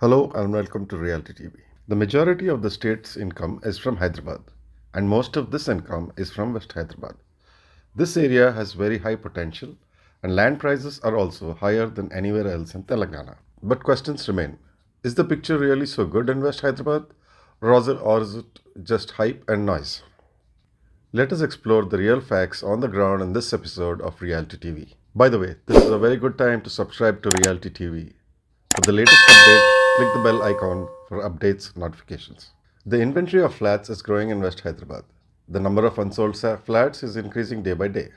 Hello and welcome to Realty TV. The majority of the state's income is from Hyderabad, and most of this income is from West Hyderabad. This area has very high potential, and land prices are also higher than anywhere else in Telangana. But questions remain. Is the picture really so good in West Hyderabad, or is it just hype and noise? Let us explore the real facts on the ground in this episode of Realty TV. By the way, this is a very good time to subscribe to Realty TV. For the latest update, click the bell icon for updates notifications. The inventory of flats is growing in West Hyderabad. The number of unsold flats is increasing day by day.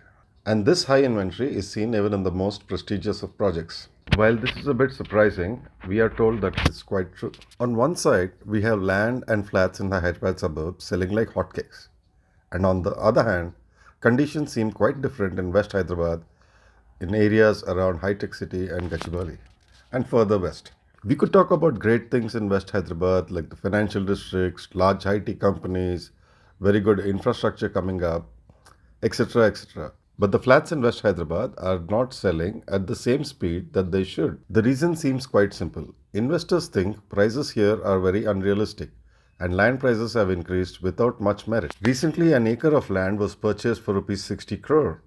And this high inventory is seen even in the most prestigious of projects. While this is a bit surprising, we are told that it's quite true. On one side, we have land and flats in the Hyderabad suburbs selling like hotcakes. And on the other hand, conditions seem quite different in West Hyderabad, in areas around High Tech City and Gachibowli, and further west. We could talk about great things in West Hyderabad like the financial districts, large IT companies, very good infrastructure coming up, etc. etc. But the flats in West Hyderabad are not selling at the same speed that they should. The reason seems quite simple. Investors think prices here are very unrealistic and land prices have increased without much merit. Recently, an acre of land was purchased for rupees 60 crore.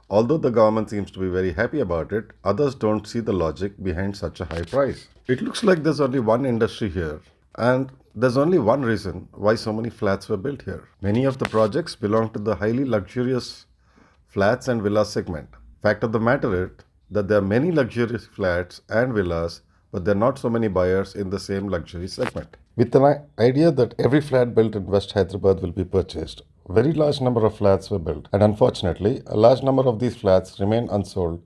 Although the government seems to be very happy about it, others don't see the logic behind such a high price. It looks like there's only one industry here, and there's only one reason why so many flats were built here. Many of the projects belong to the highly luxurious flats and villas segment. Fact of the matter is that there are many luxurious flats and villas, but there are not so many buyers in the same luxury segment. With an idea that every flat built in West Hyderabad will be purchased, a very large number of flats were built, and unfortunately, a large number of these flats remain unsold,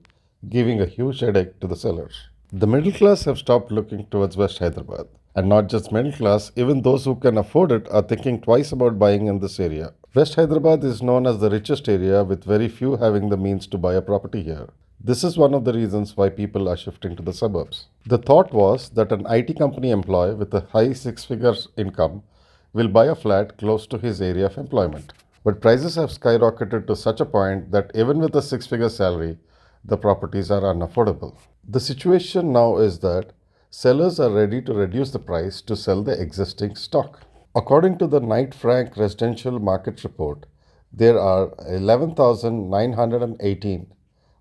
giving a huge headache to the sellers. The middle class have stopped looking towards West Hyderabad. And not just middle class, even those who can afford it are thinking twice about buying in this area. West Hyderabad is known as the richest area, with very few having the means to buy a property here. This is one of the reasons why people are shifting to the suburbs. The thought was that an IT company employee with a high six-figure income will buy a flat close to his area of employment. But prices have skyrocketed to such a point that even with a six-figure salary, the properties are unaffordable. The situation now is that sellers are ready to reduce the price to sell the existing stock. According to the Knight Frank Residential Market Report, there are 11,918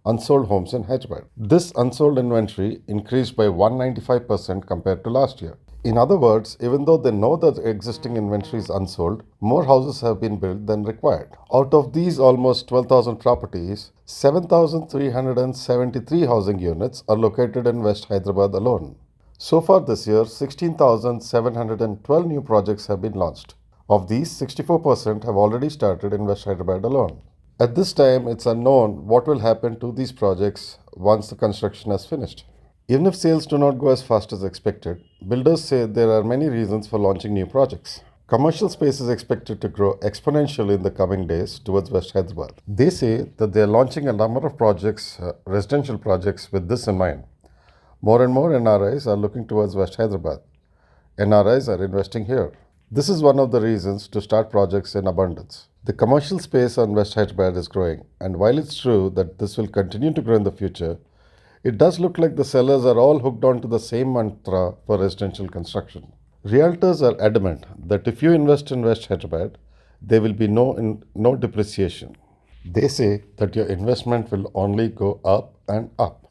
unsold homes in Hyderabad. This unsold inventory increased by 195% compared to last year. In other words, even though they know that the existing inventory is unsold, more houses have been built than required. Out of these almost 12,000 properties, 7,373 housing units are located in West Hyderabad alone. So far this year, 16,712 new projects have been launched. Of these, 64% have already started in West Hyderabad alone. At this time, it's unknown what will happen to these projects once the construction is finished. Even if sales do not go as fast as expected, builders say there are many reasons for launching new projects. Commercial space is expected to grow exponentially in the coming days towards West Hyderabad. They say that they are launching a number of projects, residential projects, with this in mind. More and more NRIs are looking towards West Hyderabad. NRIs are investing here. This is one of the reasons to start projects in abundance. The commercial space on West Hyderabad is growing, and while it's true that this will continue to grow in the future, it does look like the sellers are all hooked on to the same mantra for residential construction. Realtors are adamant that if you invest in West Hyderabad, there will be no depreciation. They say that your investment will only go up and up.